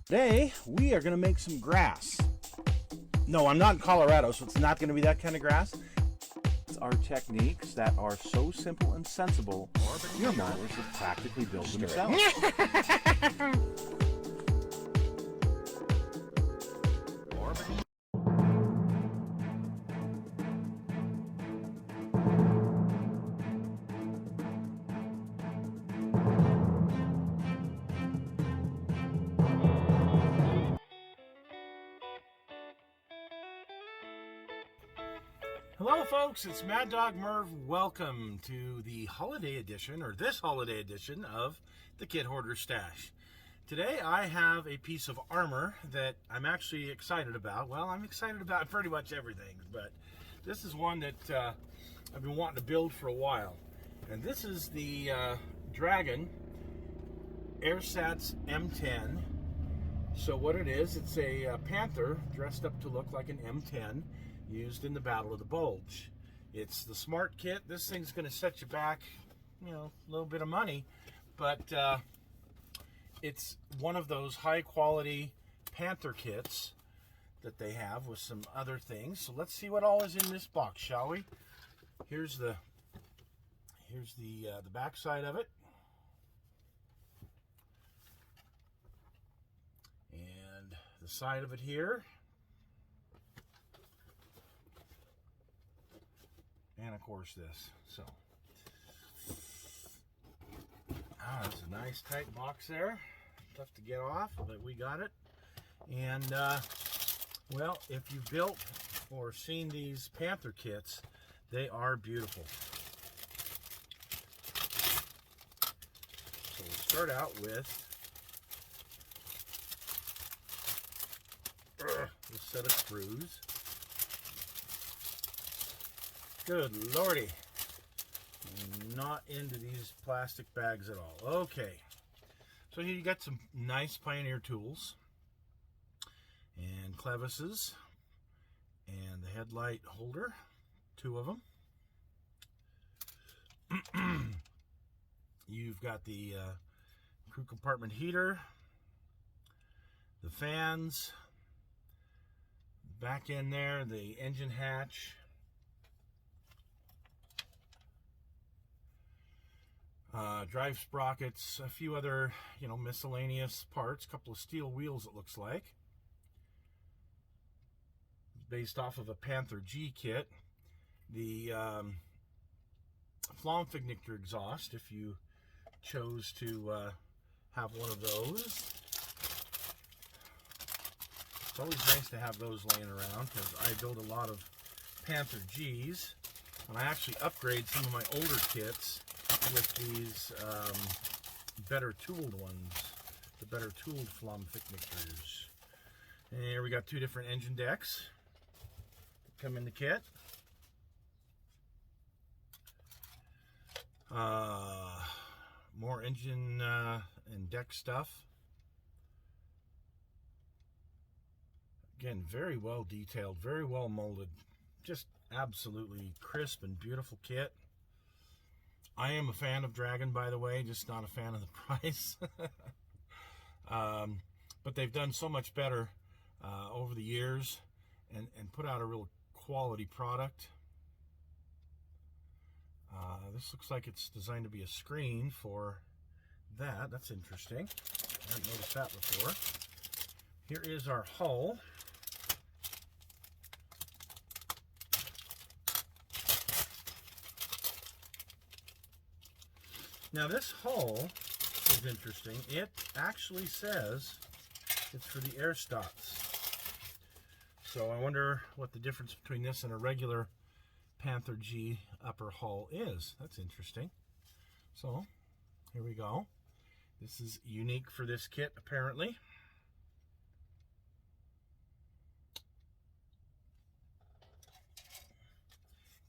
Today, we are going to make some grass. No, I'm not in Colorado, so it's not going to be that kind of grass. It's our techniques that are so simple and sensible, your modelers have practically built themselves. Hello folks, it's Mad Dog Merv. Welcome to the holiday edition, or this holiday edition of the Kit Hoarder Stash. Today I have a piece of armor that I'm actually excited about. Well, I'm excited about pretty much everything, but this is one that I've been wanting to build for a while. And this is the Dragon Ersatz M10. So what it is, it's a Panther dressed up to look like an M10. Used in the Battle of the Bulge. It's the smart kit. This thing's going to set you back, a little bit of money, but it's one of those high quality Panther kits that they have with some other things. So let's see what all is in this box, shall we? Here's the back side of it, and the side of it here. And of course this. So, it's a nice tight box there. Tough to get off, but we got it. And well, if you've built or seen these Panther kits, they are beautiful. So we'll start out with a set of screws. Good lordy, I'm not into these plastic bags at all. Okay, so here you got some nice Pioneer tools and clevises and the headlight holder, 2 of them. You've got the crew compartment heater, the fans, back in there, the engine hatch, drive sprockets, a few other, miscellaneous parts, a couple of steel wheels it looks like. Based off of a Panther G kit. The Flamfignichter exhaust, if you chose to have one of those. It's always nice to have those laying around because I build a lot of Panther Gs, and I actually upgrade some of my older kits with these better tooled ones, the better tooled Flamfignichters. And here we got 2 different engine decks that come in the kit. More engine and deck stuff. Again, very well detailed, very well molded, just absolutely crisp and beautiful kit. I am a fan of Dragon, by the way, just not a fan of the price. But they've done so much better over the years and put out a real quality product. This looks like it's designed to be a screen for that. That's interesting. I hadn't noticed that before. Here is our hull. Now this hull is interesting. It actually says it's for the Ersatz. So I wonder what the difference between this and a regular Panther G upper hull is. That's interesting. So here we go. This is unique for this kit apparently.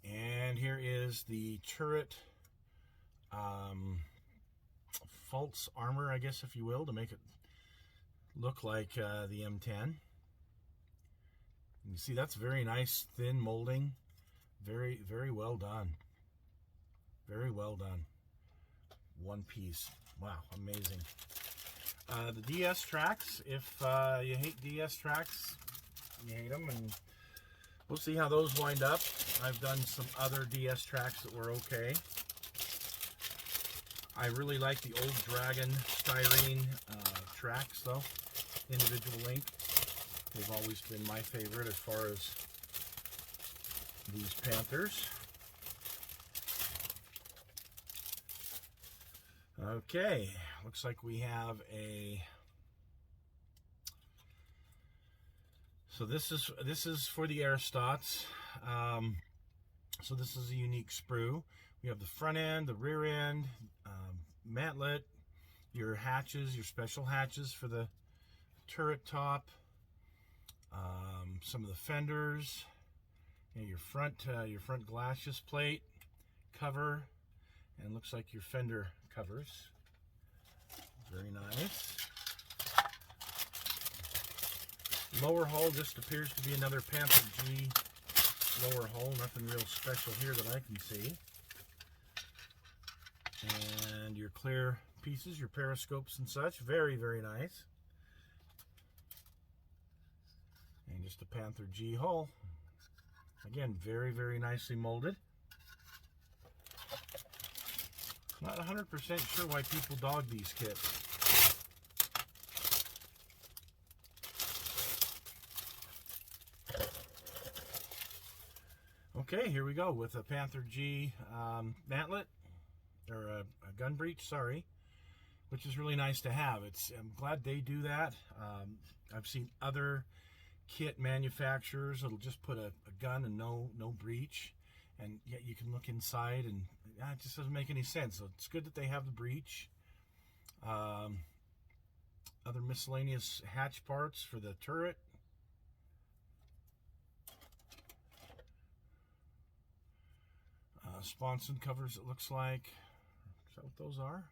And here is the turret false armor, I guess, if you will, to make it look like the M10. You see, that's very nice, thin molding. Very, very well done. Very well done. One piece. Wow, amazing. The DS tracks, if you hate DS tracks, you hate them, and we'll see how those wind up. I've done some other DS tracks that were okay. I really like the old Dragon styrene tracks, though, individual link. They've always been my favorite as far as these Panthers. Okay, looks like we have a. So this is for the Ersatz. So this is a unique sprue. We have the front end, the rear end, mantlet, your hatches, your special hatches for the turret top, some of the fenders, and your front glacis plate cover, and looks like your fender covers. Very nice. Lower hull just appears to be another Panther G lower hull. Nothing real special here that I can see. And your clear pieces, your periscopes and such. Very, very nice. And just a Panther G hull. Again, very, very nicely molded. Not 100% sure why people dog these kits. Okay, here we go with a Panther G mantlet, or a gun breech, sorry, which is really nice to have. I'm glad they do that. I've seen other kit manufacturers that'll just put a gun and no breech, and yet you can look inside, and it just doesn't make any sense. So it's good that they have the breech. Other miscellaneous hatch parts for the turret. Sponson covers, it looks like. Is that what those are?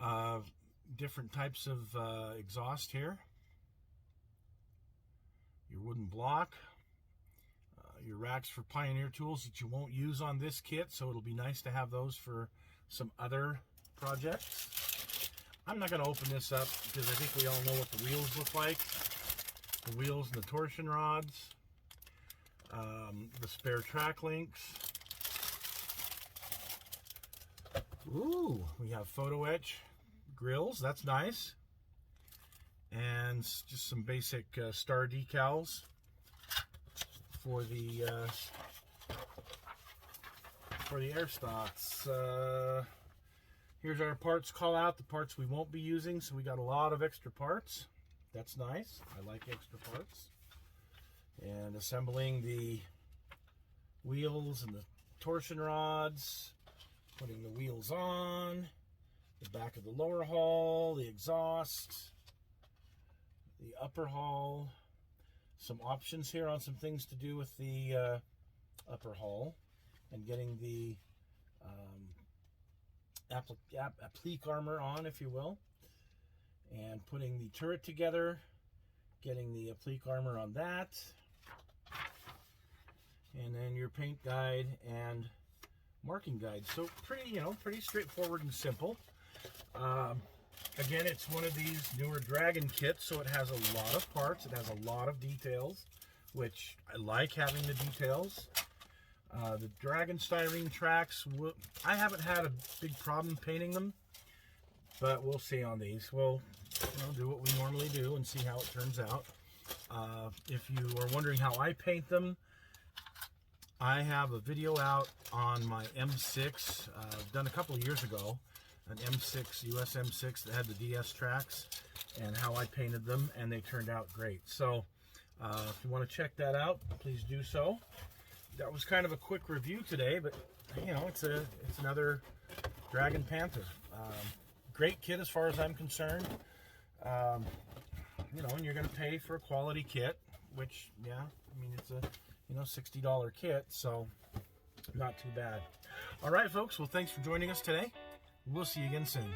Yeah. Different types of exhaust here. Your wooden block. Your racks for Pioneer tools that you won't use on this kit, so it'll be nice to have those for some other projects. I'm not going to open this up because I think we all know what the wheels look like. The wheels and the torsion rods. The spare track links. Ooh, we have photo etch grills. That's nice. And just some basic star decals for the Ersatz. Here's our parts call out, the parts we won't be using. So we got a lot of extra parts. That's nice. I like extra parts. And assembling the wheels and the torsion rods, putting the wheels on, the back of the lower hull, the exhaust, the upper hull, some options here on some things to do with the upper hull, and getting the applique armor on, if you will, and putting the turret together, getting the applique armor on that. And then your paint guide and marking guide. So pretty straightforward and simple. Again, it's one of these newer Dragon kits, so it has a lot of parts. It has a lot of details, which I like having the details. The Dragon styrene tracks, I haven't had a big problem painting them, but we'll see on these. We'll do what we normally do and see how it turns out. If you are wondering how I paint them, I have a video out on my M6 done a couple of years ago, an M6, US M6 that had the DS tracks, and how I painted them, and they turned out great. So if you want to check that out, please do so. That was kind of a quick review today, but it's another Dragon Panther. Great kit as far as I'm concerned. And you're going to pay for a quality kit, which, yeah, I mean, it's a $60 kit, so not too bad. All right, folks, well, thanks for joining us today. We'll see you again soon.